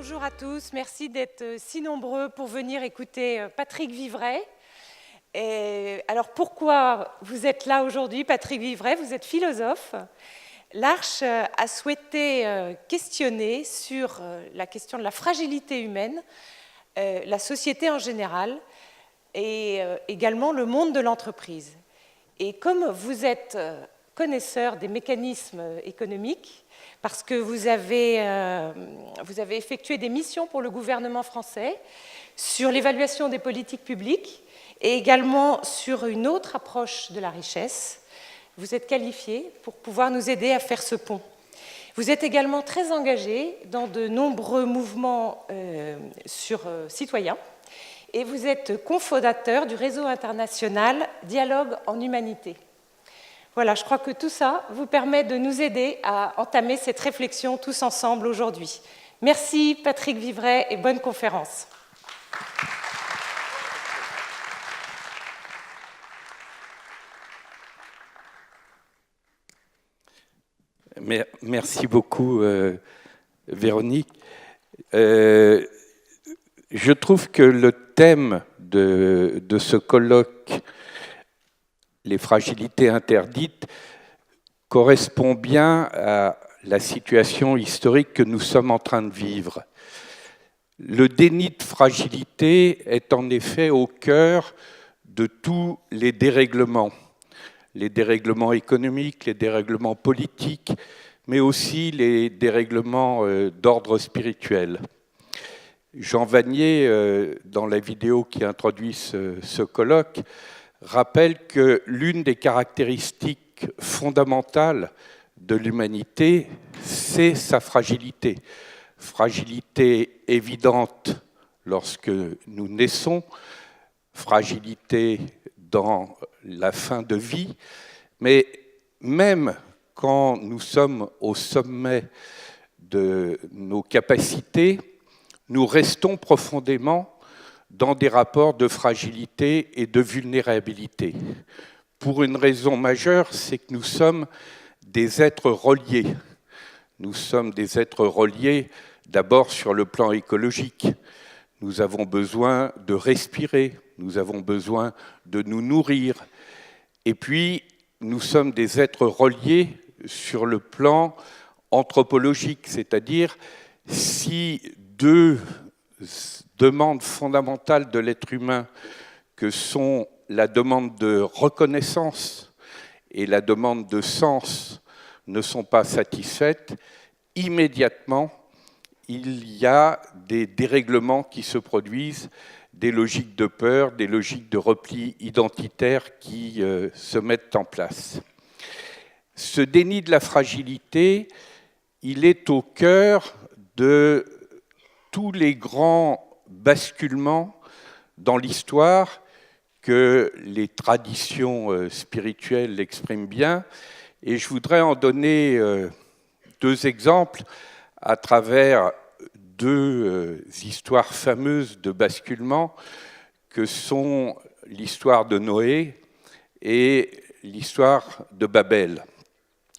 Bonjour à tous, merci d'être si nombreux pour venir écouter Patrick Vivray. Et alors pourquoi vous êtes là aujourd'hui, Patrick Vivray? Vous êtes philosophe. L'Arche a souhaité questionner sur la question de la fragilité humaine, la société en général et également le monde de l'entreprise. Et comme vous êtes connaisseur des mécanismes économiques, parce que vous avez effectué des missions pour le gouvernement français sur l'évaluation des politiques publiques et également sur une autre approche de la richesse, vous êtes qualifié pour pouvoir nous aider à faire ce pont. Vous êtes également très engagé dans de nombreux mouvements citoyens et vous êtes cofondateur du réseau international Dialogue en Humanité. Voilà, je crois que tout ça vous permet de nous aider à entamer cette réflexion tous ensemble aujourd'hui. Merci Patrick Vivray et bonne conférence. Merci beaucoup, Véronique. Je trouve que le thème de ce colloque, les fragilités interdites, correspond bien à la situation historique que nous sommes en train de vivre. Le déni de fragilité est en effet au cœur de tous les dérèglements économiques, les dérèglements politiques, mais aussi les dérèglements d'ordre spirituel. Jean Vanier, dans la vidéo qui introduit ce colloque, rappelle que l'une des caractéristiques fondamentales de l'humanité, c'est sa fragilité. Fragilité évidente lorsque nous naissons, fragilité dans la fin de vie, mais même quand nous sommes au sommet de nos capacités, nous restons profondément dans des rapports de fragilité et de vulnérabilité. Pour une raison majeure, c'est que nous sommes des êtres reliés. Nous sommes des êtres reliés d'abord sur le plan écologique. Nous avons besoin de respirer, nous avons besoin de nous nourrir. Et puis, nous sommes des êtres reliés sur le plan anthropologique, c'est-à-dire si deux demandes fondamentales de l'être humain, que sont la demande de reconnaissance et la demande de sens, ne sont pas satisfaites, immédiatement, il y a des dérèglements qui se produisent, des logiques de peur, des logiques de repli identitaire qui se mettent en place. Ce déni de la fragilité, il est au cœur de tous les grands basculements dans l'histoire que les traditions spirituelles expriment bien. Et je voudrais en donner deux exemples à travers deux histoires fameuses de basculement que sont l'histoire de Noé et l'histoire de Babel.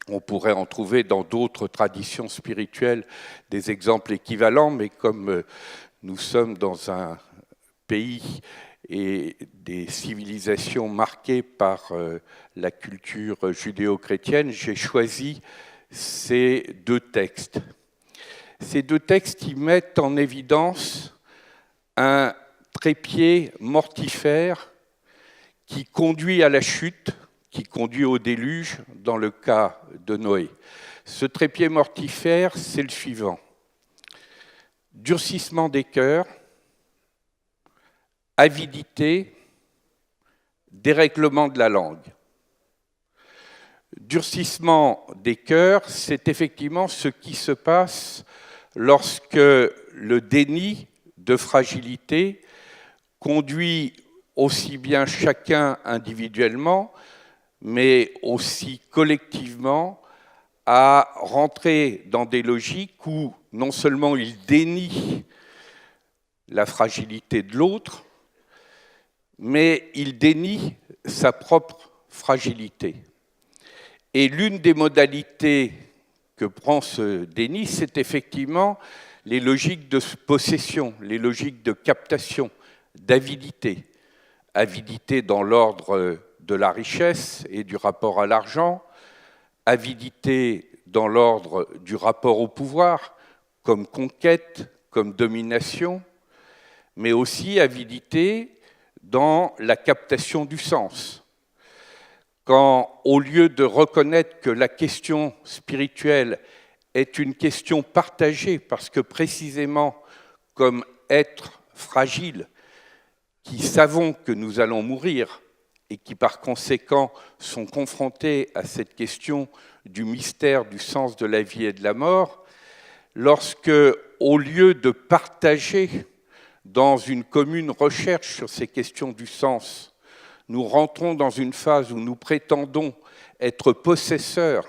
On pourrait en trouver dans d'autres traditions spirituelles des exemples équivalents, mais comme nous sommes dans un pays et des civilisations marquées par la culture judéo-chrétienne, j'ai choisi ces deux textes. Ces deux textes qui mettent en évidence un trépied mortifère qui conduit à la chute, qui conduit au déluge dans le cas de Noé. Ce trépied mortifère, c'est le suivant. Durcissement des cœurs, avidité, dérèglement de la langue. Durcissement des cœurs, c'est effectivement ce qui se passe lorsque le déni de fragilité conduit aussi bien chacun individuellement, mais aussi collectivement, à rentrer dans des logiques où non seulement il dénie la fragilité de l'autre, mais il dénie sa propre fragilité. Et l'une des modalités que prend ce déni, c'est effectivement les logiques de possession, les logiques de captation, d'avidité. Avidité dans l'ordre de la richesse et du rapport à l'argent, avidité dans l'ordre du rapport au pouvoir, comme conquête, comme domination, mais aussi avidité dans la captation du sens. Quand, au lieu de reconnaître que la question spirituelle est une question partagée, parce que précisément, comme être fragile, qui savons que nous allons mourir et qui, par conséquent, sont confrontés à cette question du mystère du sens de la vie et de la mort, lorsque, au lieu de partager dans une commune recherche sur ces questions du sens, nous rentrons dans une phase où nous prétendons être possesseurs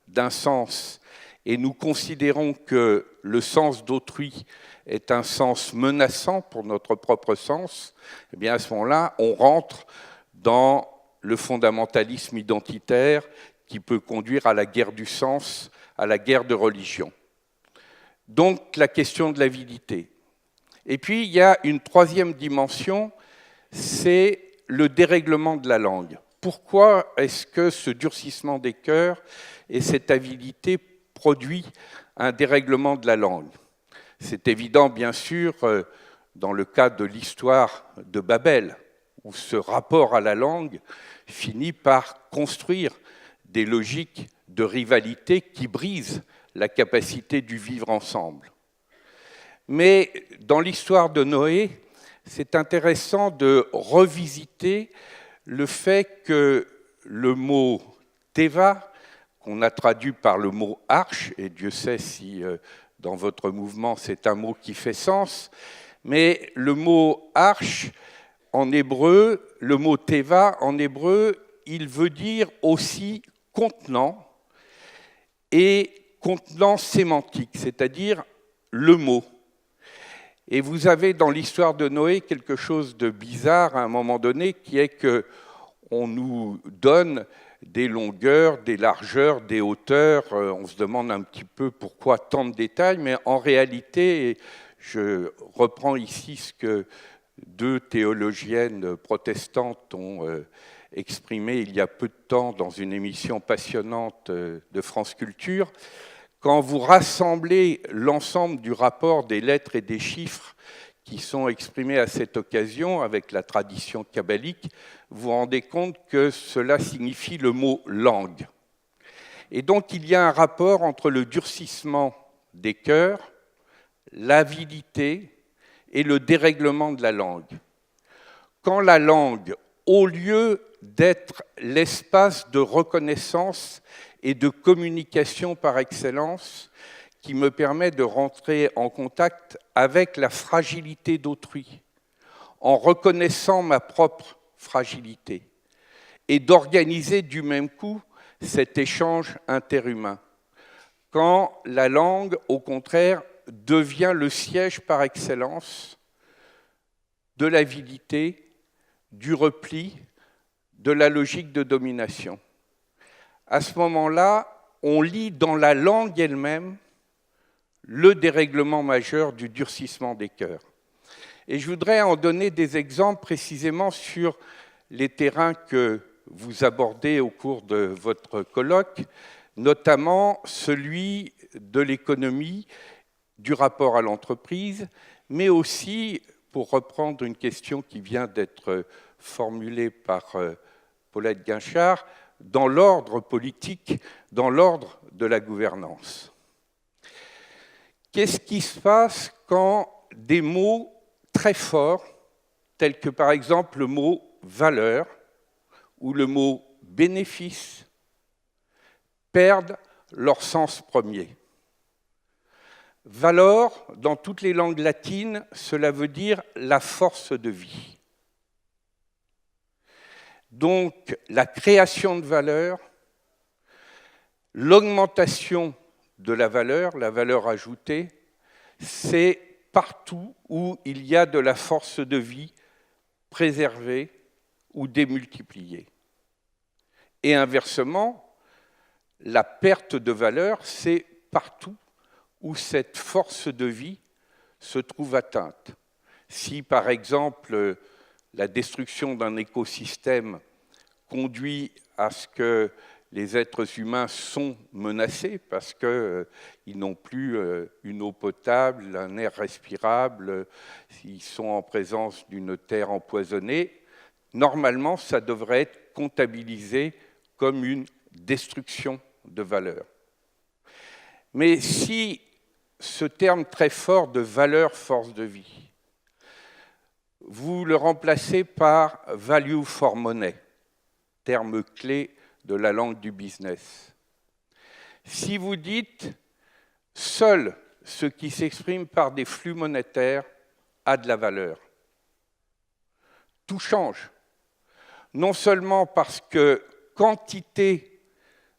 d'un sens et nous considérons que le sens d'autrui est un sens menaçant pour notre propre sens, eh bien à ce moment-là, on rentre dans le fondamentalisme identitaire qui peut conduire à la guerre du sens, à la guerre de religion. Donc la question de l'avidité. Et puis il y a une troisième dimension, c'est le dérèglement de la langue. Pourquoi est-ce que ce durcissement des cœurs et cette avidité produit un dérèglement de la langue? C'est évident, bien sûr, dans le cas de l'histoire de Babel, où ce rapport à la langue finit par construire des logiques de rivalité qui brisent la capacité du vivre ensemble. Mais dans l'histoire de Noé, c'est intéressant de revisiter le fait que le mot teva, qu'on a traduit par le mot arche, et Dieu sait si dans votre mouvement c'est un mot qui fait sens, mais le mot arche en hébreu, le mot teva en hébreu, il veut dire aussi contenant et contenant sémantique, c'est-à-dire le mot. Et vous avez dans l'histoire de Noé quelque chose de bizarre à un moment donné, qui est qu'on nous donne des longueurs, des largeurs, des hauteurs. On se demande un petit peu pourquoi tant de détails, mais en réalité, je reprends ici ce que deux théologiennes protestantes ont exprimé il y a peu de temps dans une émission passionnante de France Culture. Quand vous rassemblez l'ensemble du rapport des lettres et des chiffres qui sont exprimés à cette occasion avec la tradition kabbalique, vous vous rendez compte que cela signifie le mot langue. Et donc il y a un rapport entre le durcissement des cœurs, l'avidité et le dérèglement de la langue. Quand la langue, au lieu d'être l'espace de reconnaissance et de communication par excellence qui me permet de rentrer en contact avec la fragilité d'autrui, en reconnaissant ma propre fragilité, et d'organiser du même coup cet échange interhumain. Quand la langue, au contraire, devient le siège par excellence de l'avidité, du repli, de la logique de domination. À ce moment-là, on lit dans la langue elle-même le dérèglement majeur du durcissement des cœurs. Et je voudrais en donner des exemples précisément sur les terrains que vous abordez au cours de votre colloque, notamment celui de l'économie, du rapport à l'entreprise, mais aussi, pour reprendre une question qui vient d'être formulée par Paulette Guinchard, dans l'ordre politique, dans l'ordre de la gouvernance. Qu'est-ce qui se passe quand des mots très forts, tels que par exemple le mot valeur ou le mot bénéfice, perdent leur sens premier? Valor, dans toutes les langues latines, cela veut dire la force de vie. Donc, la création de valeur, l'augmentation de la valeur ajoutée, c'est partout où il y a de la force de vie préservée ou démultipliée. Et inversement, la perte de valeur, c'est partout où cette force de vie se trouve atteinte. Si, par exemple, la destruction d'un écosystème conduit à ce que les êtres humains sont menacés parce qu'ils n'ont plus une eau potable, un air respirable, ils sont en présence d'une terre empoisonnée, normalement, ça devrait être comptabilisé comme une destruction de valeur. Mais si ce terme très fort de valeur, force de vie, vous le remplacez par value for money, terme clé de la langue du business. Si vous dites seul ce qui s'exprime par des flux monétaires a de la valeur, tout change. Non seulement parce que quantité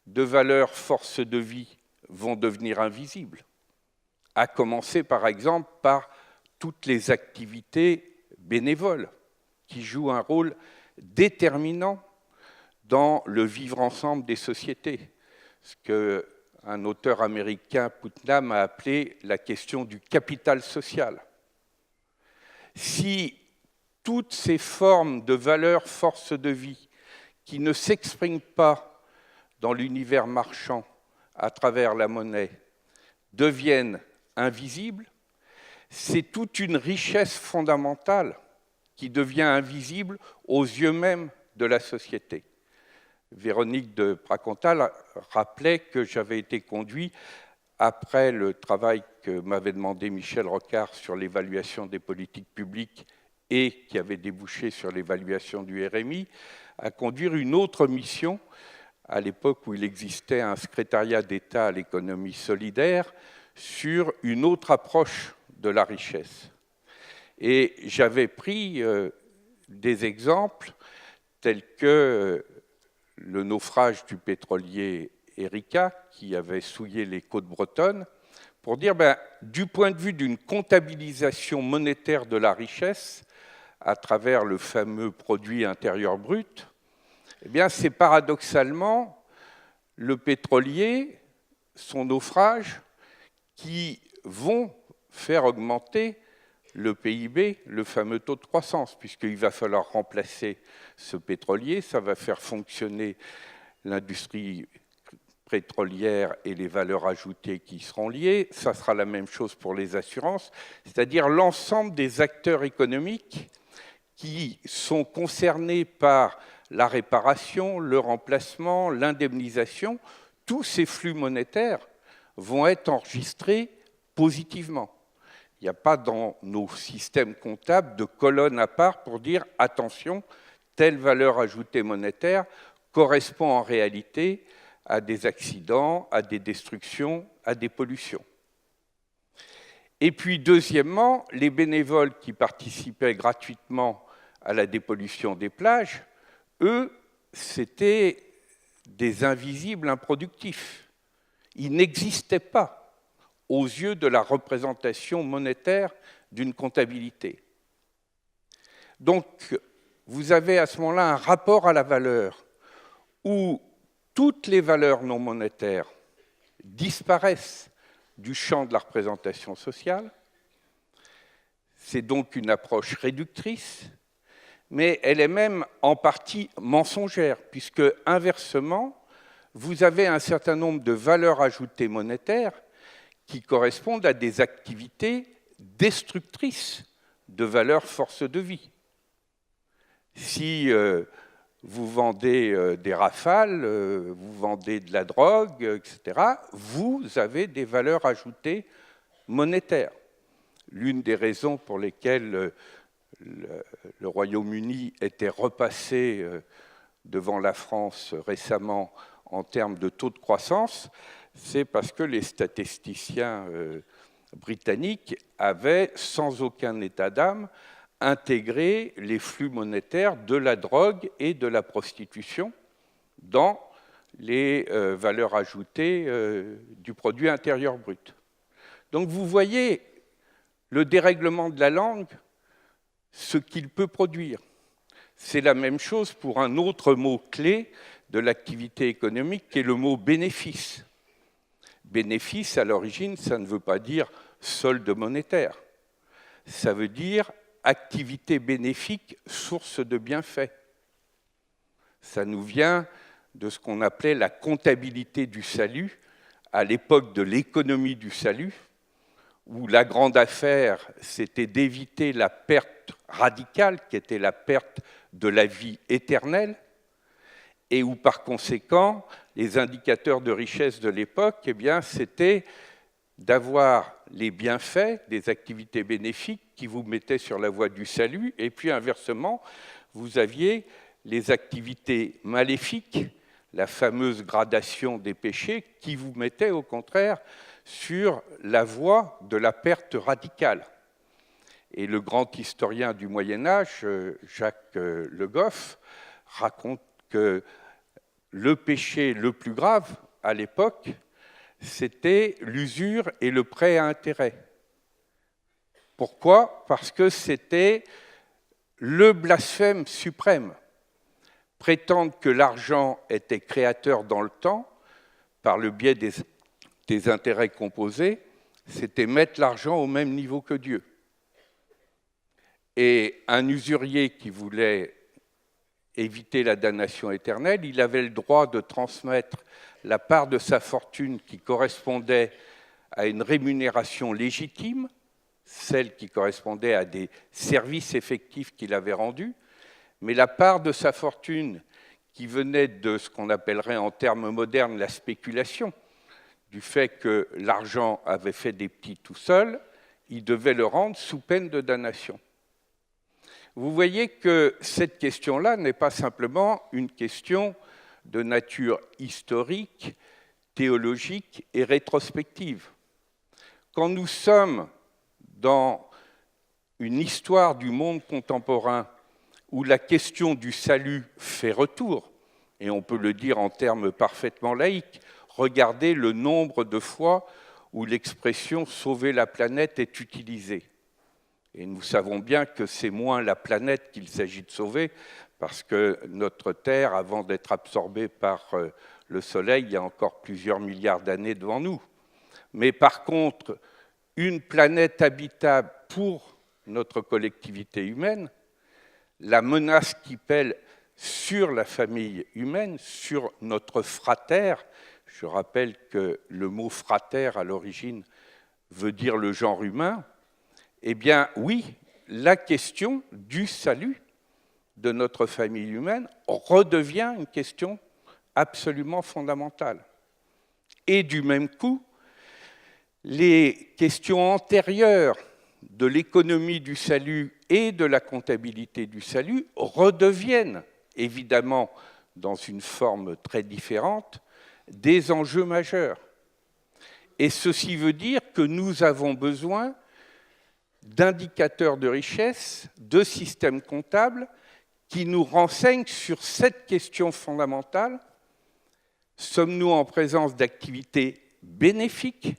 de valeurs force de vie vont devenir invisibles, à commencer par exemple par toutes les activités bénévoles qui jouent un rôle déterminant dans le vivre ensemble des sociétés, ce qu'un auteur américain, Putnam, a appelé la question du capital social. Si toutes ces formes de valeurs force de vie qui ne s'expriment pas dans l'univers marchand à travers la monnaie deviennent invisibles, c'est toute une richesse fondamentale qui devient invisible aux yeux même de la société. Véronique de Pracontal rappelait que j'avais été conduit, après le travail que m'avait demandé Michel Rocard sur l'évaluation des politiques publiques et qui avait débouché sur l'évaluation du RMI, à conduire une autre mission, à l'époque où il existait un secrétariat d'État à l'économie solidaire, sur une autre approche de la richesse. Et j'avais pris des exemples tels que le naufrage du pétrolier Erika, qui avait souillé les côtes bretonnes, pour dire, du point de vue d'une comptabilisation monétaire de la richesse, à travers le fameux produit intérieur brut, eh bien, c'est paradoxalement le pétrolier, son naufrage, qui vont faire augmenter le PIB, le fameux taux de croissance, puisqu'il va falloir remplacer ce pétrolier, ça va faire fonctionner l'industrie pétrolière et les valeurs ajoutées qui seront liées, ça sera la même chose pour les assurances, c'est-à-dire l'ensemble des acteurs économiques qui sont concernés par la réparation, le remplacement, l'indemnisation, tous ces flux monétaires vont être enregistrés positivement. Il n'y a pas dans nos systèmes comptables de colonne à part pour dire « attention, telle valeur ajoutée monétaire correspond en réalité à des accidents, à des destructions, à des pollutions ». Et puis, deuxièmement, les bénévoles qui participaient gratuitement à la dépollution des plages, eux, c'était des invisibles improductifs. Ils n'existaient pas aux yeux de la représentation monétaire d'une comptabilité. Donc, vous avez à ce moment-là un rapport à la valeur où toutes les valeurs non monétaires disparaissent du champ de la représentation sociale. C'est donc une approche réductrice, mais elle est même en partie mensongère, puisque, inversement, vous avez un certain nombre de valeurs ajoutées monétaires qui correspondent à des activités destructrices de valeurs force de vie. Si vous vendez des rafales, vous vendez de la drogue, etc., vous avez des valeurs ajoutées monétaires. L'une des raisons pour lesquelles le Royaume-Uni était repassé devant la France récemment en termes de taux de croissance, c'est parce que les statisticiens britanniques avaient, sans aucun état d'âme, intégré les flux monétaires de la drogue et de la prostitution dans les valeurs ajoutées du produit intérieur brut. Donc vous voyez le dérèglement de la langue, ce qu'il peut produire. C'est la même chose pour un autre mot clé de l'activité économique qui est le mot bénéfice. Bénéfice, à l'origine, ça ne veut pas dire solde monétaire. ça veut dire activité bénéfique, source de bienfaits. Ça nous vient de ce qu'on appelait la comptabilité du salut, à l'époque de l'économie du salut, où la grande affaire, c'était d'éviter la perte radicale, qui était la perte de la vie éternelle, et où, par conséquent, les indicateurs de richesse de l'époque, eh bien, c'était d'avoir les bienfaits des activités bénéfiques qui vous mettaient sur la voie du salut, et puis, inversement, vous aviez les activités maléfiques, la fameuse gradation des péchés, qui vous mettaient, au contraire, sur la voie de la perte radicale. Et le grand historien du Moyen-Âge, Jacques Le Goff, raconte que le péché le plus grave, à l'époque, c'était l'usure et le prêt à intérêt. Pourquoi? Parce que c'était le blasphème suprême. Prétendre que l'argent était créateur dans le temps, par le biais des intérêts composés, c'était mettre l'argent au même niveau que Dieu. Et un usurier qui voulait éviter la damnation éternelle, il avait le droit de transmettre la part de sa fortune qui correspondait à une rémunération légitime, celle qui correspondait à des services effectifs qu'il avait rendus, mais la part de sa fortune qui venait de ce qu'on appellerait en termes modernes la spéculation, du fait que l'argent avait fait des petits tout seul, il devait le rendre sous peine de damnation. Vous voyez que cette question-là n'est pas simplement une question de nature historique, théologique et rétrospective. Quand nous sommes dans une histoire du monde contemporain où la question du salut fait retour, et on peut le dire en termes parfaitement laïques, regardez le nombre de fois où l'expression « sauver la planète » est utilisée. Et nous savons bien que c'est moins la planète qu'il s'agit de sauver, parce que notre Terre, avant d'être absorbée par le Soleil, il y a encore plusieurs milliards d'années devant nous. Mais par contre, une planète habitable pour notre collectivité humaine, la menace qui pèle sur la famille humaine, sur notre fratère, je rappelle que le mot fratère à l'origine veut dire le genre humain, eh bien oui, la question du salut de notre famille humaine redevient une question absolument fondamentale. Et du même coup, les questions antérieures de l'économie du salut et de la comptabilité du salut redeviennent, évidemment, dans une forme très différente, des enjeux majeurs. Et ceci veut dire que nous avons besoin d'indicateurs de richesse, de systèmes comptables qui nous renseignent sur cette question fondamentale. Sommes-nous en présence d'activités bénéfiques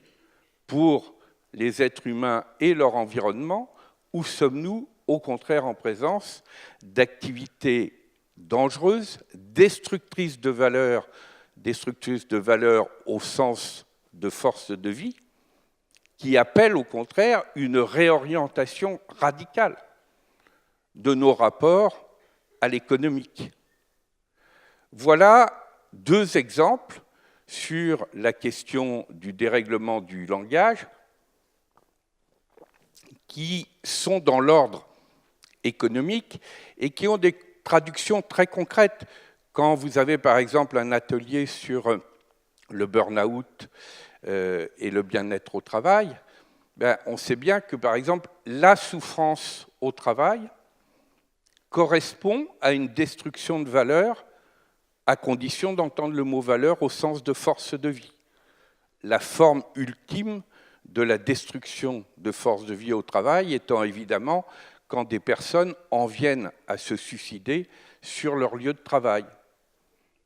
pour les êtres humains et leur environnement, ou sommes-nous au contraire en présence d'activités dangereuses, destructrices de valeur au sens de force de vie, qui appellent au contraire une réorientation radicale de nos rapports à l'économique. Voilà deux exemples sur la question du dérèglement du langage qui sont dans l'ordre économique et qui ont des traductions très concrètes. Quand vous avez par exemple un atelier sur le burn-out et le bien-être au travail, on sait bien que par exemple la souffrance au travail correspond à une destruction de valeur à condition d'entendre le mot valeur au sens de force de vie. La forme ultime de la destruction de force de vie au travail étant évidemment quand des personnes en viennent à se suicider sur leur lieu de travail.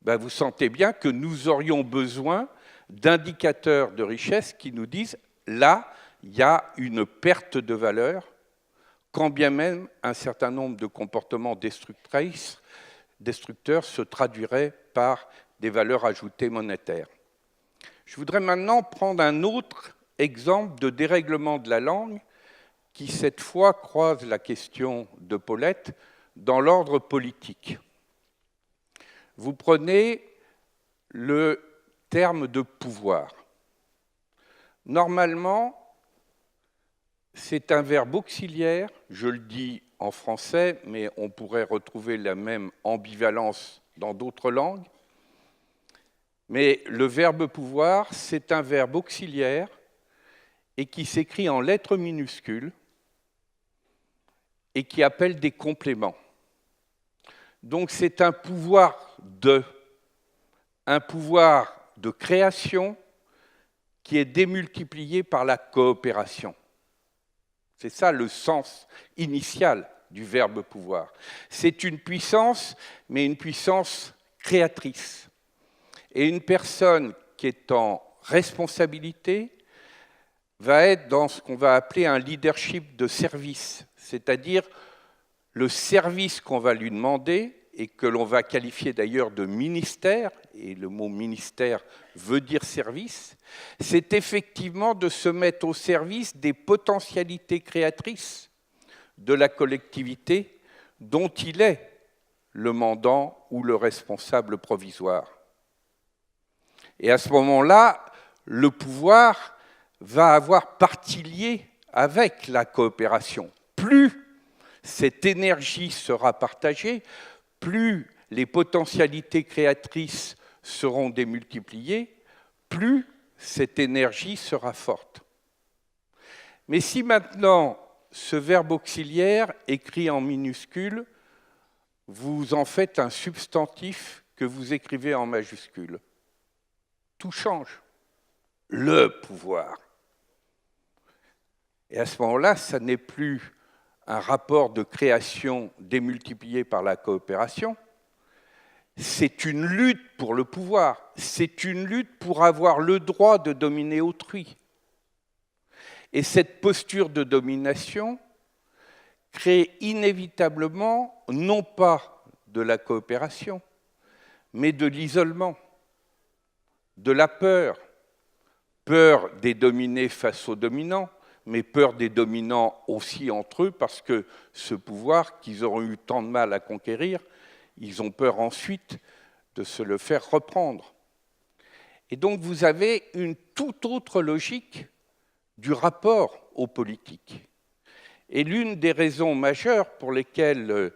Vous sentez bien que nous aurions besoin d'indicateurs de richesse qui nous disent là, il y a une perte de valeur, quand bien même un certain nombre de comportements destructeurs se traduiraient par des valeurs ajoutées monétaires. Je voudrais maintenant prendre un autre exemple de dérèglement de la langue qui cette fois croise la question de Paulette dans l'ordre politique. Vous prenez le terme de pouvoir. Normalement, c'est un verbe auxiliaire, je le dis en français, mais on pourrait retrouver la même ambivalence dans d'autres langues. Mais le verbe pouvoir, c'est un verbe auxiliaire et qui s'écrit en lettres minuscules et qui appelle des compléments. Donc c'est un pouvoir de création qui est démultiplié par la coopération. C'est ça le sens initial du verbe pouvoir. C'est une puissance, mais une puissance créatrice. Et une personne qui est en responsabilité va être dans ce qu'on va appeler un leadership de service, c'est-à-dire le service qu'on va lui demander et que l'on va qualifier d'ailleurs de ministère, et le mot ministère veut dire service, c'est effectivement de se mettre au service des potentialités créatrices de la collectivité dont il est le mandant ou le responsable provisoire. Et à ce moment-là, le pouvoir va avoir partie liée avec la coopération. Plus cette énergie sera partagée, plus les potentialités créatrices seront démultipliées, plus cette énergie sera forte. Mais si maintenant ce verbe auxiliaire écrit en minuscule, vous en faites un substantif que vous écrivez en majuscule, tout change. Le pouvoir. Et à ce moment-là, ça n'est plus un rapport de création démultiplié par la coopération, c'est une lutte pour le pouvoir, c'est une lutte pour avoir le droit de dominer autrui. Et cette posture de domination crée inévitablement non pas de la coopération, mais de l'isolement, de la peur, peur des dominés face aux dominants, mais peur des dominants aussi entre eux, parce que ce pouvoir qu'ils auront eu tant de mal à conquérir, ils ont peur ensuite de se le faire reprendre. Et donc vous avez une toute autre logique du rapport aux politiques. Et l'une des raisons majeures pour lesquelles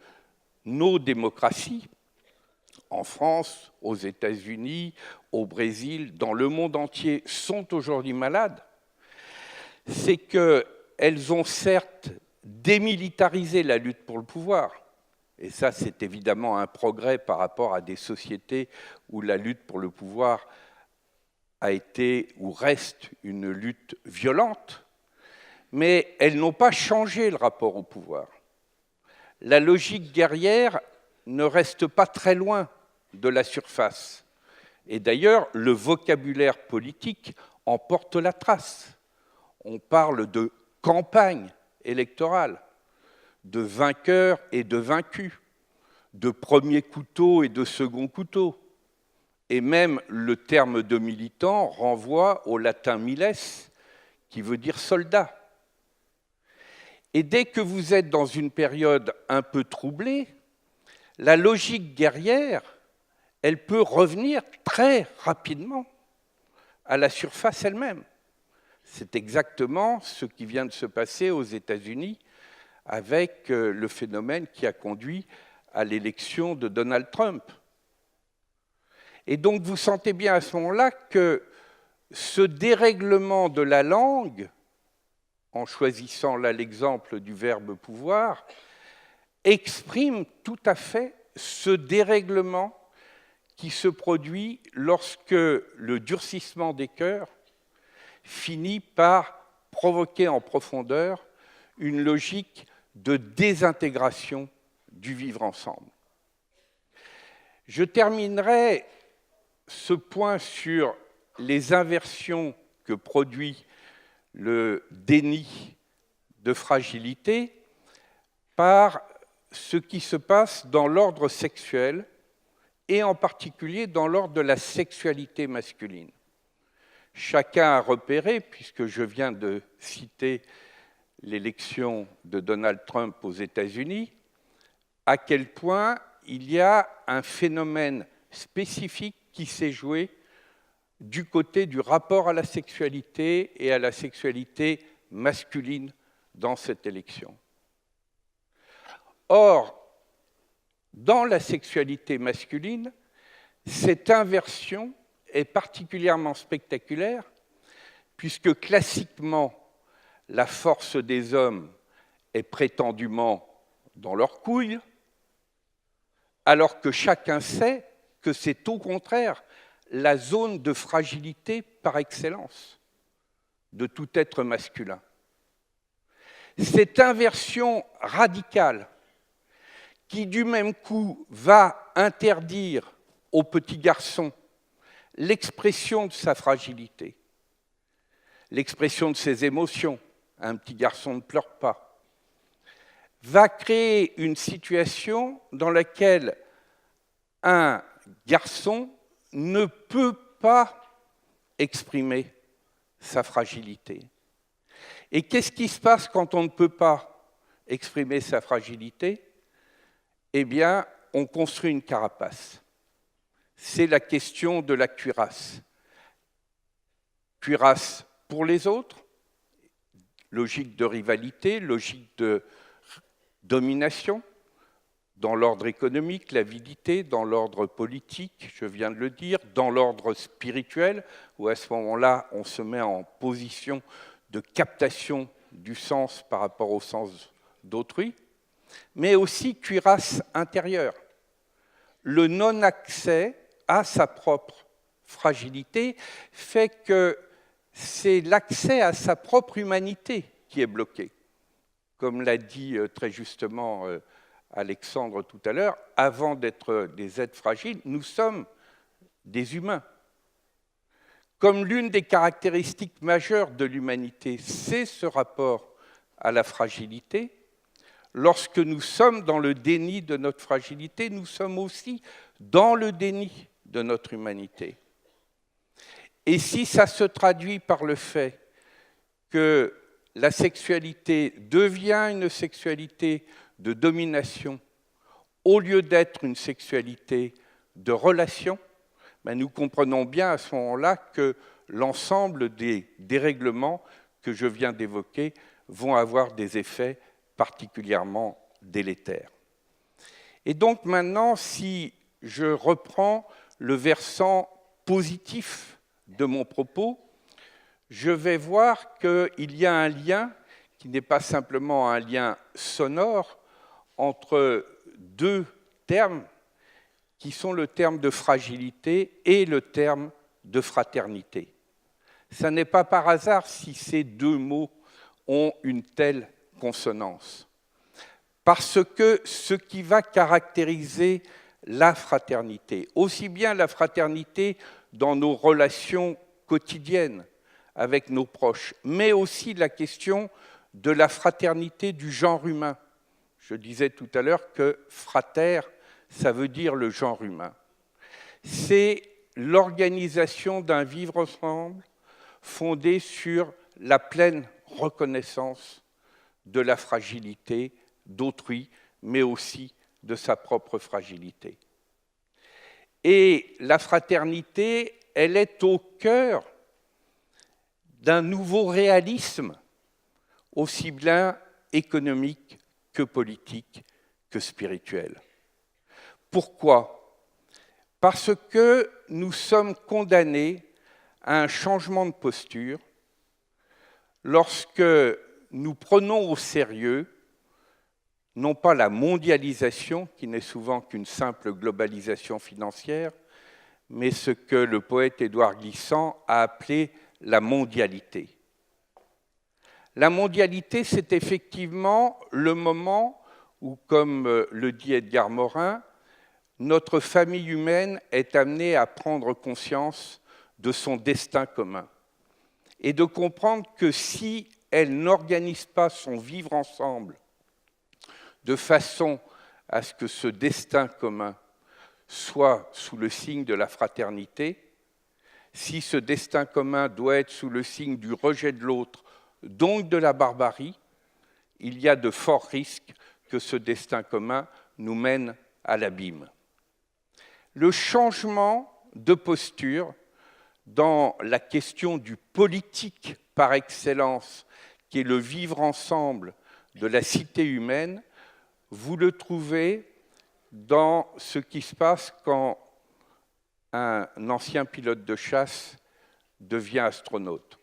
nos démocraties, en France, aux États-Unis, au Brésil, dans le monde entier, sont aujourd'hui malades, c'est qu'elles ont certes démilitarisé la lutte pour le pouvoir, et ça c'est évidemment un progrès par rapport à des sociétés où la lutte pour le pouvoir a été ou reste une lutte violente, mais elles n'ont pas changé le rapport au pouvoir. La logique guerrière ne reste pas très loin de la surface. Et d'ailleurs, le vocabulaire politique en porte la trace. On parle de campagne électorale, de vainqueurs et de vaincus, de premier couteau et de second couteau. Et même le terme de militant renvoie au latin miles, qui veut dire soldat. Et dès que vous êtes dans une période un peu troublée, la logique guerrière, elle peut revenir très rapidement à la surface elle-même. C'est exactement ce qui vient de se passer aux États-Unis avec le phénomène qui a conduit à l'élection de Donald Trump. Et donc vous sentez bien à ce moment-là que ce dérèglement de la langue, en choisissant là l'exemple du verbe pouvoir, exprime tout à fait ce dérèglement qui se produit lorsque le durcissement des cœurs finit par provoquer en profondeur une logique de désintégration du vivre ensemble. Je terminerai ce point sur les inversions que produit le déni de fragilité par ce qui se passe dans l'ordre sexuel et en particulier dans l'ordre de la sexualité masculine. Chacun a repéré, puisque je viens de citer l'élection de Donald Trump aux États-Unis, à quel point il y a un phénomène spécifique qui s'est joué du côté du rapport à la sexualité et à la sexualité masculine dans cette élection. Or, dans la sexualité masculine, cette inversion est particulièrement spectaculaire, puisque classiquement, la force des hommes est prétendument dans leurs couilles, alors que chacun sait que c'est au contraire la zone de fragilité par excellence de tout être masculin. Cette inversion radicale qui, du même coup, va interdire au petit garçon l'expression de sa fragilité, l'expression de ses émotions, un petit garçon ne pleure pas, va créer une situation dans laquelle un garçon ne peut pas exprimer sa fragilité. Et qu'est-ce qui se passe quand on ne peut pas exprimer sa fragilité? Eh bien, on construit une carapace. C'est la question de la cuirasse. Cuirasse pour les autres, logique de rivalité, logique de domination, dans l'ordre économique, l'avidité, dans l'ordre politique, je viens de le dire, dans l'ordre spirituel, où à ce moment-là, on se met en position de captation du sens par rapport au sens d'autrui, mais aussi cuirasse intérieure. Le non-accès à sa propre fragilité fait que c'est l'accès à sa propre humanité qui est bloqué. Comme l'a dit très justement Alexandre tout à l'heure, avant d'être des êtres fragiles, nous sommes des humains. Comme l'une des caractéristiques majeures de l'humanité, c'est ce rapport à la fragilité, lorsque nous sommes dans le déni de notre fragilité, nous sommes aussi dans le déni de notre humanité. Et si ça se traduit par le fait que la sexualité devient une sexualité de domination au lieu d'être une sexualité de relation, ben nous comprenons bien à ce moment-là que l'ensemble des dérèglements que je viens d'évoquer vont avoir des effets particulièrement délétères. Et donc maintenant, si je reprends le versant positif de mon propos, je vais voir qu'il y a un lien qui n'est pas simplement un lien sonore entre deux termes qui sont le terme de fragilité et le terme de fraternité. Ce n'est pas par hasard si ces deux mots ont une telle consonance. Parce que ce qui va caractériser la fraternité, aussi bien la fraternité dans nos relations quotidiennes avec nos proches, mais aussi la question de la fraternité du genre humain. Je disais tout à l'heure que frater, ça veut dire le genre humain. C'est l'organisation d'un vivre ensemble fondé sur la pleine reconnaissance de la fragilité d'autrui, mais aussi de sa propre fragilité. Et la fraternité, elle est au cœur d'un nouveau réalisme, aussi bien économique que politique que spirituel. Pourquoi? Parce que nous sommes condamnés à un changement de posture lorsque nous prenons au sérieux non pas la mondialisation, qui n'est souvent qu'une simple globalisation financière, mais ce que le poète Édouard Glissant a appelé la mondialité. La mondialité, c'est effectivement le moment où, comme le dit Edgar Morin, notre famille humaine est amenée à prendre conscience de son destin commun et de comprendre que si elle n'organise pas son vivre ensemble de façon à ce que ce destin commun soit sous le signe de la fraternité, si ce destin commun doit être sous le signe du rejet de l'autre, donc de la barbarie, il y a de forts risques que ce destin commun nous mène à l'abîme. Le changement de posture dans la question du politique par excellence, qui est le vivre ensemble de la cité humaine, vous le trouvez dans ce qui se passe quand un ancien pilote de chasse devient astronaute.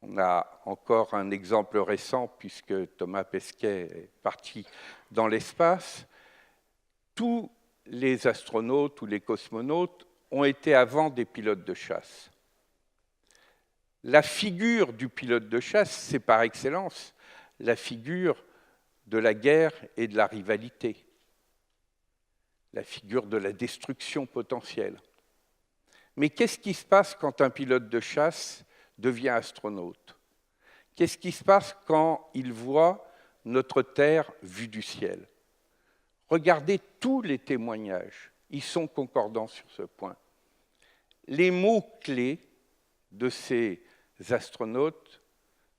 On a encore un exemple récent, puisque Thomas Pesquet est parti dans l'espace. Tous les astronautes ou les cosmonautes ont été avant des pilotes de chasse. La figure du pilote de chasse, c'est par excellence la figure de la guerre et de la rivalité, la figure de la destruction potentielle. Mais qu'est-ce qui se passe quand un pilote de chasse devient astronaute? Qu'est-ce qui se passe quand il voit notre Terre vue du ciel? Regardez tous les témoignages, ils sont concordants sur ce point. Les mots-clés de ces astronautes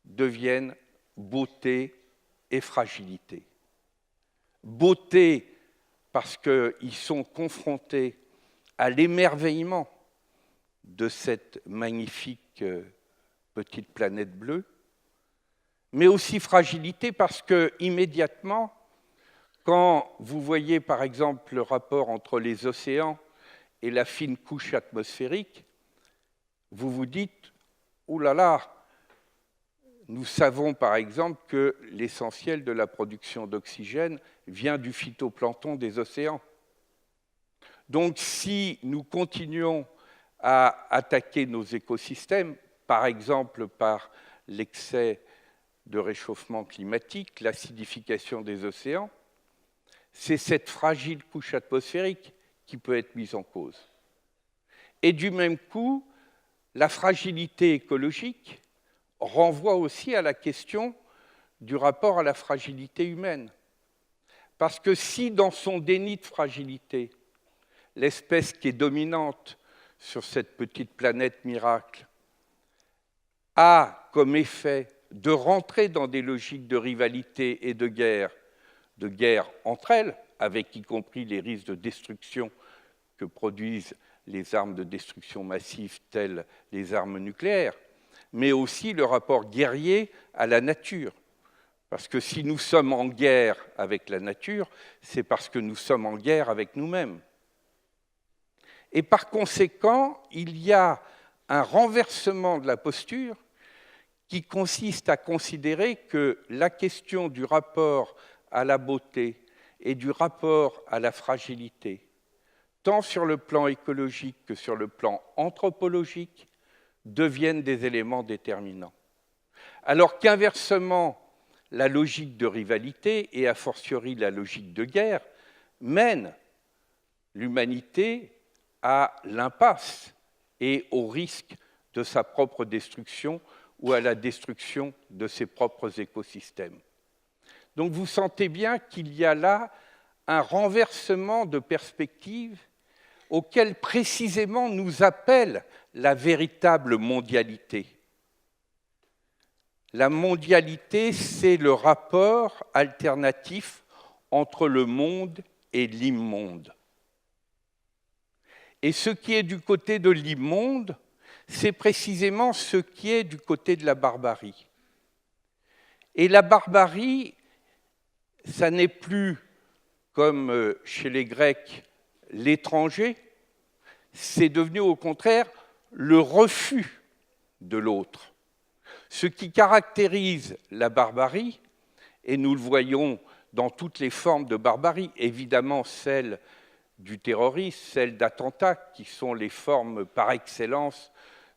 deviennent beauté et fragilité. Beauté parce qu'ils sont confrontés à l'émerveillement de cette magnifique petite planète bleue, mais aussi fragilité parce que immédiatement, quand vous voyez par exemple le rapport entre les océans et la fine couche atmosphérique, vous vous dites « Ouh là là, nous savons par exemple que l'essentiel de la production d'oxygène vient du phytoplancton des océans. Donc si nous continuons à attaquer nos écosystèmes, par exemple par l'excès de réchauffement climatique, l'acidification des océans, c'est cette fragile couche atmosphérique qui peut être mise en cause. Et du même coup, la fragilité écologique renvoie aussi à la question du rapport à la fragilité humaine. Parce que si dans son déni de fragilité, l'espèce qui est dominante sur cette petite planète miracle a comme effet de rentrer dans des logiques de rivalité et de guerre entre elles, avec y compris les risques de destruction que produisent les armes de destruction massive telles les armes nucléaires, mais aussi le rapport guerrier à la nature. Parce que si nous sommes en guerre avec la nature, c'est parce que nous sommes en guerre avec nous-mêmes. Et par conséquent, il y a un renversement de la posture qui consiste à considérer que la question du rapport à la beauté et du rapport à la fragilité, tant sur le plan écologique que sur le plan anthropologique, deviennent des éléments déterminants. Alors qu'inversement, la logique de rivalité, et a fortiori la logique de guerre, mène l'humanité à l'impasse et au risque de sa propre destruction ou à la destruction de ses propres écosystèmes. Donc vous sentez bien qu'il y a là un renversement de perspective auquel précisément nous appelle la véritable mondialité. La mondialité, c'est le rapport alternatif entre le monde et l'immonde. Et ce qui est du côté de l'immonde, c'est précisément ce qui est du côté de la barbarie. Et la barbarie, ça n'est plus, comme chez les Grecs, l'étranger, c'est devenu au contraire le refus de l'autre. Ce qui caractérise la barbarie, et nous le voyons dans toutes les formes de barbarie, évidemment celle du terrorisme, celles d'attentats, qui sont les formes par excellence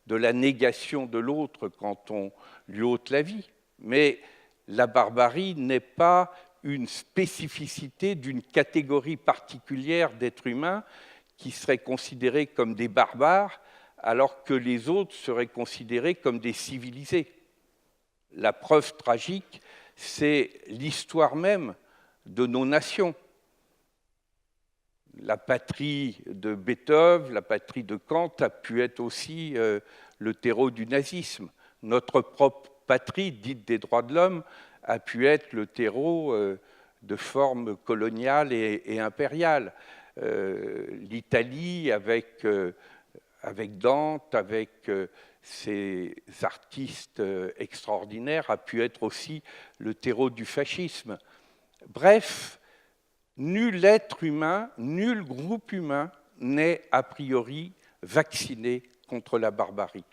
de la négation de l'autre quand on lui ôte la vie. Mais la barbarie n'est pas une spécificité d'une catégorie particulière d'êtres humains qui seraient considérés comme des barbares, alors que les autres seraient considérés comme des civilisés. La preuve tragique, c'est l'histoire même de nos nations. La patrie de Beethoven, la patrie de Kant a pu être aussi le terreau du nazisme. Notre propre patrie, dite des droits de l'homme, a pu être le terreau de formes coloniales et impériales. L'Italie, avec Dante, avec ces artistes extraordinaires, a pu être aussi le terreau du fascisme. Bref, nul être humain, nul groupe humain n'est a priori vacciné contre la barbarie.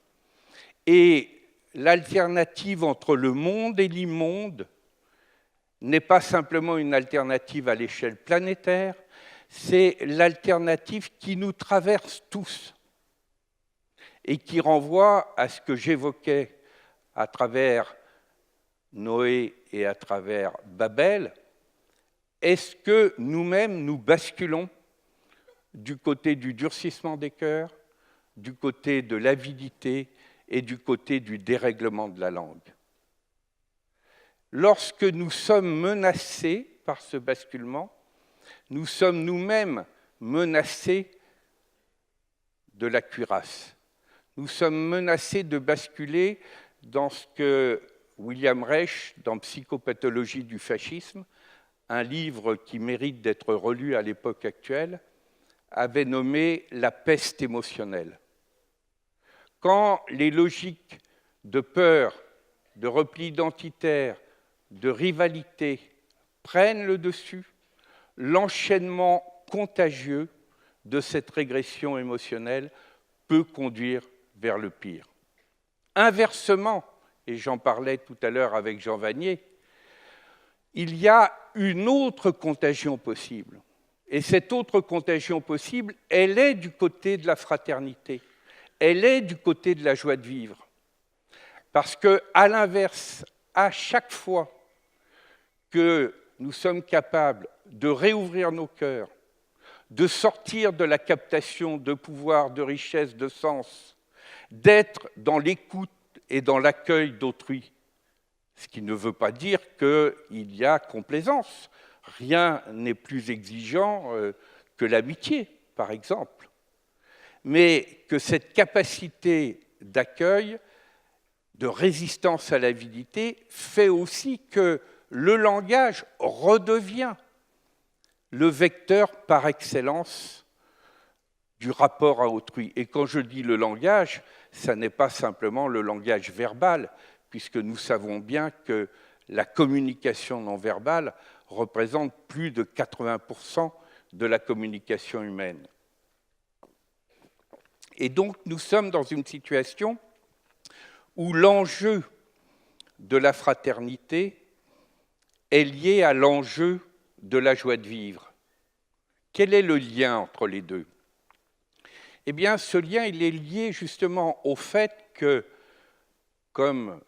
Et l'alternative entre le monde et l'immonde n'est pas simplement une alternative à l'échelle planétaire, c'est l'alternative qui nous traverse tous et qui renvoie à ce que j'évoquais à travers Noé et à travers Babel. Est-ce que nous-mêmes, nous basculons du côté du durcissement des cœurs, du côté de l'avidité et du côté du dérèglement de la langue? Lorsque nous sommes menacés par ce basculement, nous sommes nous-mêmes menacés de la cuirasse. Nous sommes menacés de basculer dans ce que William Reich, dans Psychopathologie du fascisme, un livre qui mérite d'être relu à l'époque actuelle, avait nommé la peste émotionnelle. Quand les logiques de peur, de repli identitaire, de rivalité prennent le dessus, l'enchaînement contagieux de cette régression émotionnelle peut conduire vers le pire. Inversement, et j'en parlais tout à l'heure avec Jean Vanier, il y a une autre contagion possible. Et cette autre contagion possible, elle est du côté de la fraternité, elle est du côté de la joie de vivre. Parce qu'à l'inverse, à chaque fois que nous sommes capables de réouvrir nos cœurs, de sortir de la captation de pouvoir, de richesse, de sens, d'être dans l'écoute et dans l'accueil d'autrui, ce qui ne veut pas dire qu'il y a complaisance. Rien n'est plus exigeant que l'amitié, par exemple. Mais que cette capacité d'accueil, de résistance à l'avidité, fait aussi que le langage redevient le vecteur par excellence du rapport à autrui. Et quand je dis le langage, ça n'est pas simplement le langage verbal, puisque nous savons bien que la communication non verbale représente plus de 80% de la communication humaine. Et donc nous sommes dans une situation où l'enjeu de la fraternité est lié à l'enjeu de la joie de vivre. Quel est le lien entre les deux? Eh bien, ce lien, il est lié justement au fait que, comme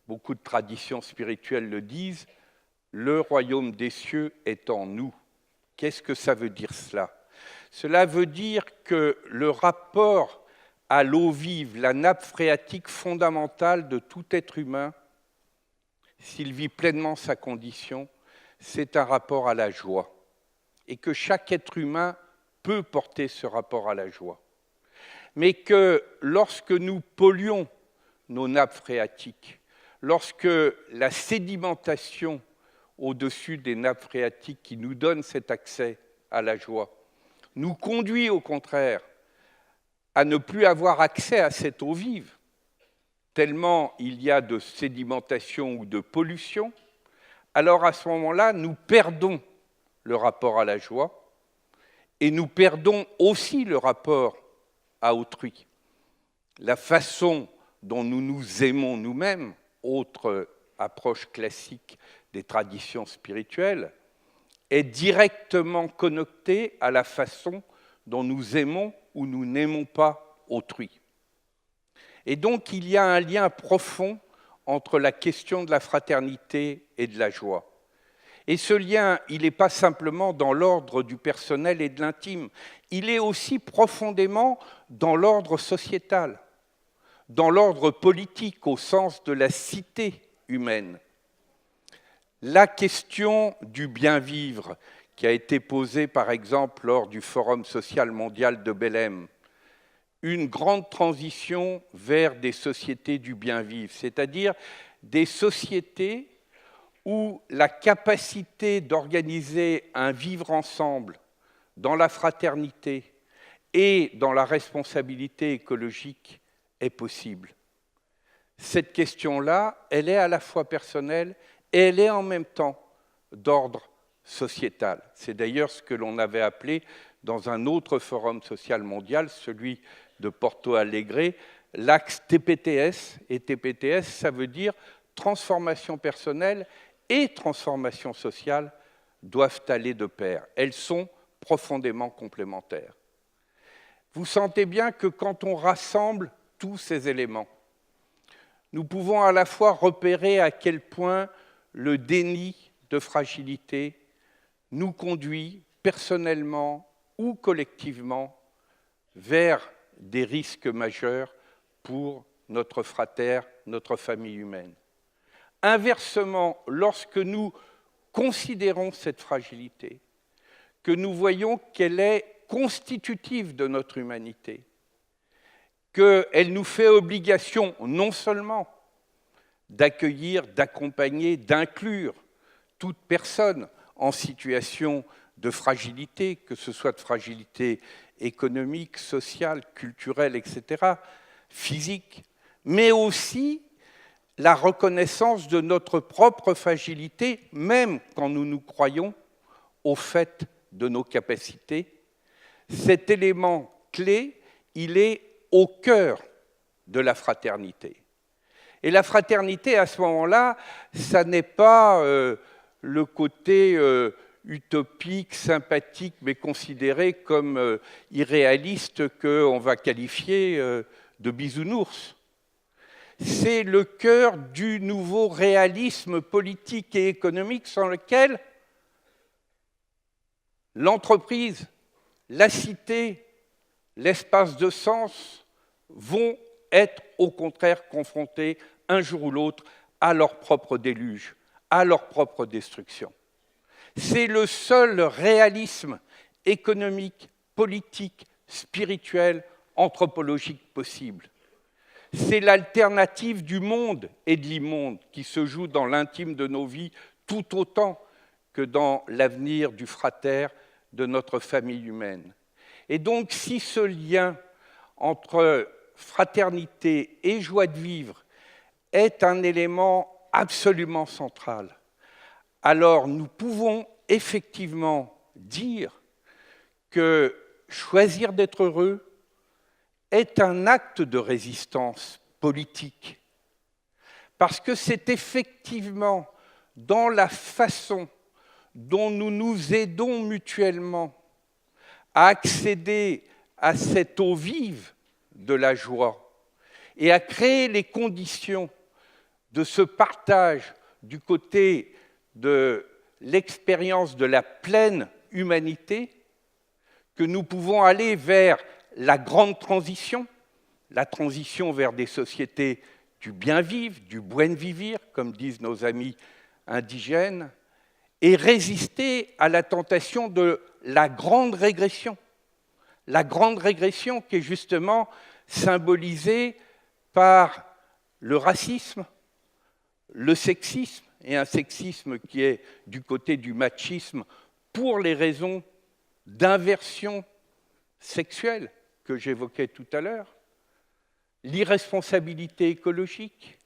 beaucoup de traditions spirituelles le disent, le royaume des cieux est en nous. Qu'est-ce que ça veut dire cela? Cela veut dire que le rapport à l'eau vive, la nappe phréatique fondamentale de tout être humain, s'il vit pleinement sa condition, c'est un rapport à la joie. Et que chaque être humain peut porter ce rapport à la joie. Mais que lorsque nous polluons nos nappes phréatiques, lorsque la sédimentation au-dessus des nappes phréatiques qui nous donne cet accès à la joie, nous conduit au contraire à ne plus avoir accès à cette eau vive, tellement il y a de sédimentation ou de pollution, alors à ce moment-là, nous perdons le rapport à la joie et nous perdons aussi le rapport à autrui. La façon dont nous nous aimons nous-mêmes, autre approche classique des traditions spirituelles, est directement connectée à la façon dont nous aimons ou nous n'aimons pas autrui. Et donc il y a un lien profond entre la question de la fraternité et de la joie. Et ce lien, il n'est pas simplement dans l'ordre du personnel et de l'intime, il est aussi profondément dans l'ordre sociétal, dans l'ordre politique au sens de la cité humaine. La question du bien-vivre qui a été posée par exemple lors du Forum social mondial de Belém, une grande transition vers des sociétés du bien-vivre, c'est-à-dire des sociétés où la capacité d'organiser un vivre ensemble dans la fraternité et dans la responsabilité écologique est possible. Cette question-là, elle est à la fois personnelle et elle est en même temps d'ordre sociétal. C'est d'ailleurs ce que l'on avait appelé dans un autre forum social mondial, celui de Porto Alegre, l'axe TPTS. Et TPTS, ça veut dire transformation personnelle et transformation sociale doivent aller de pair. Elles sont profondément complémentaires. Vous sentez bien que quand on rassemble tous ces éléments, nous pouvons à la fois repérer à quel point le déni de fragilité nous conduit personnellement ou collectivement vers des risques majeurs pour notre fratère, notre famille humaine. Inversement, lorsque nous considérons cette fragilité, que nous voyons qu'elle est constitutive de notre humanité, qu'elle nous fait obligation non seulement d'accueillir, d'accompagner, d'inclure toute personne en situation de fragilité, que ce soit de fragilité économique, sociale, culturelle, etc., physique, mais aussi la reconnaissance de notre propre fragilité, même quand nous nous croyons au fait de nos capacités. Cet élément clé, il est au cœur de la fraternité. Et la fraternité, à ce moment-là, ça n'est pas le côté utopique, sympathique, mais considéré comme irréaliste qu'on va qualifier de bisounours. C'est le cœur du nouveau réalisme politique et économique sans lequel l'entreprise, la cité, l'espace de sens vont être au contraire confrontés un jour ou l'autre à leur propre déluge, à leur propre destruction. C'est le seul réalisme économique, politique, spirituel, anthropologique possible. C'est l'alternative du monde et de l'immonde qui se joue dans l'intime de nos vies tout autant que dans l'avenir du fratère, de notre famille humaine. Et donc, si ce lien entre fraternité et joie de vivre est un élément absolument central, alors nous pouvons effectivement dire que choisir d'être heureux est un acte de résistance politique, parce que c'est effectivement dans la façon dont nous nous aidons mutuellement à accéder à cette eau vive de la joie et à créer les conditions de ce partage du côté de l'expérience de la pleine humanité que nous pouvons aller vers la grande transition, la transition vers des sociétés du bien vivre, du buen vivir, comme disent nos amis indigènes, et résister à la tentation de la grande régression qui est justement symbolisée par le racisme, le sexisme, et un sexisme qui est du côté du machisme pour les raisons d'inversion sexuelle que j'évoquais tout à l'heure, l'irresponsabilité écologique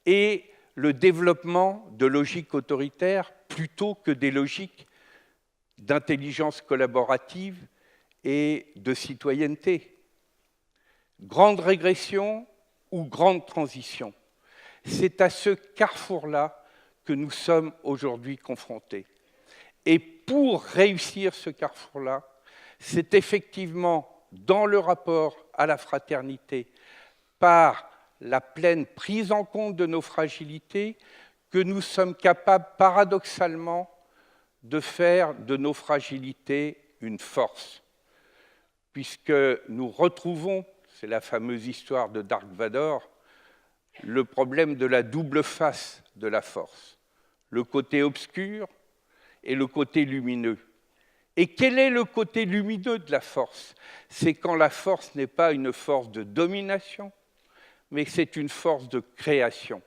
et le développement de logiques autoritaires plutôt que des logiques d'intelligence collaborative et de citoyenneté. Grande régression ou grande transition, c'est à ce carrefour-là que nous sommes aujourd'hui confrontés. Et pour réussir ce carrefour-là, c'est effectivement dans le rapport à la fraternité, par la pleine prise en compte de nos fragilités, que nous sommes capables paradoxalement de faire de nos fragilités une force, puisque nous retrouvons, c'est la fameuse histoire de Dark Vador, le problème de la double face de la force, le côté obscur et le côté lumineux. Et quel est le côté lumineux de la force? C'est quand la force n'est pas une force de domination, mais c'est une force de création.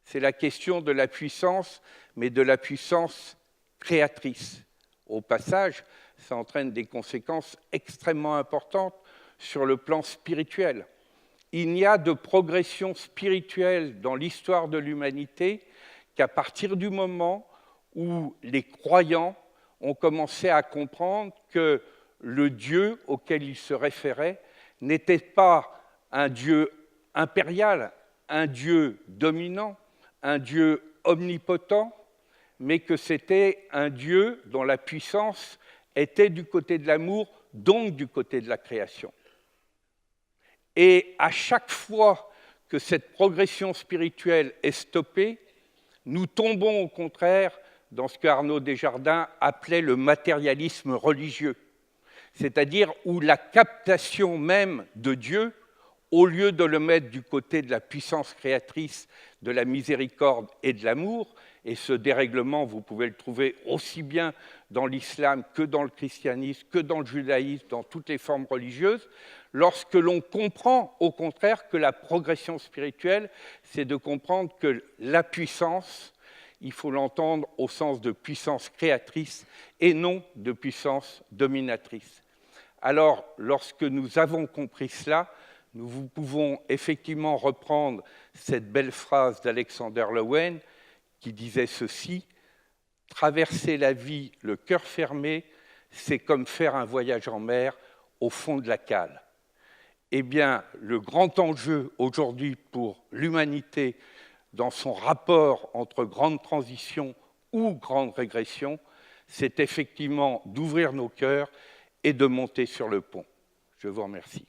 C'est la question de la puissance, mais de la puissance créatrice. Au passage, ça entraîne des conséquences extrêmement importantes sur le plan spirituel. Il n'y a de progression spirituelle dans l'histoire de l'humanité qu'à partir du moment où les croyants ont commencé à comprendre que le Dieu auquel ils se référaient n'était pas un Dieu impérial, un Dieu dominant, un Dieu omnipotent, mais que c'était un Dieu dont la puissance était du côté de l'amour, donc du côté de la création. Et à chaque fois que cette progression spirituelle est stoppée, nous tombons au contraire dans ce qu'Arnaud Desjardins appelait le matérialisme religieux, c'est-à-dire où la captation même de Dieu, au lieu de le mettre du côté de la puissance créatrice, de la miséricorde et de l'amour, et ce dérèglement, vous pouvez le trouver aussi bien dans l'islam que dans le christianisme, que dans le judaïsme, dans toutes les formes religieuses, lorsque l'on comprend au contraire que la progression spirituelle, c'est de comprendre que la puissance, il faut l'entendre au sens de puissance créatrice et non de puissance dominatrice. Alors, lorsque nous avons compris cela, nous pouvons effectivement reprendre cette belle phrase d'Alexander Lowen qui disait ceci: « Traverser la vie le cœur fermé, c'est comme faire un voyage en mer au fond de la cale. » Eh bien, le grand enjeu aujourd'hui pour l'humanité dans son rapport entre grande transition ou grande régression, c'est effectivement d'ouvrir nos cœurs et de monter sur le pont. Je vous remercie.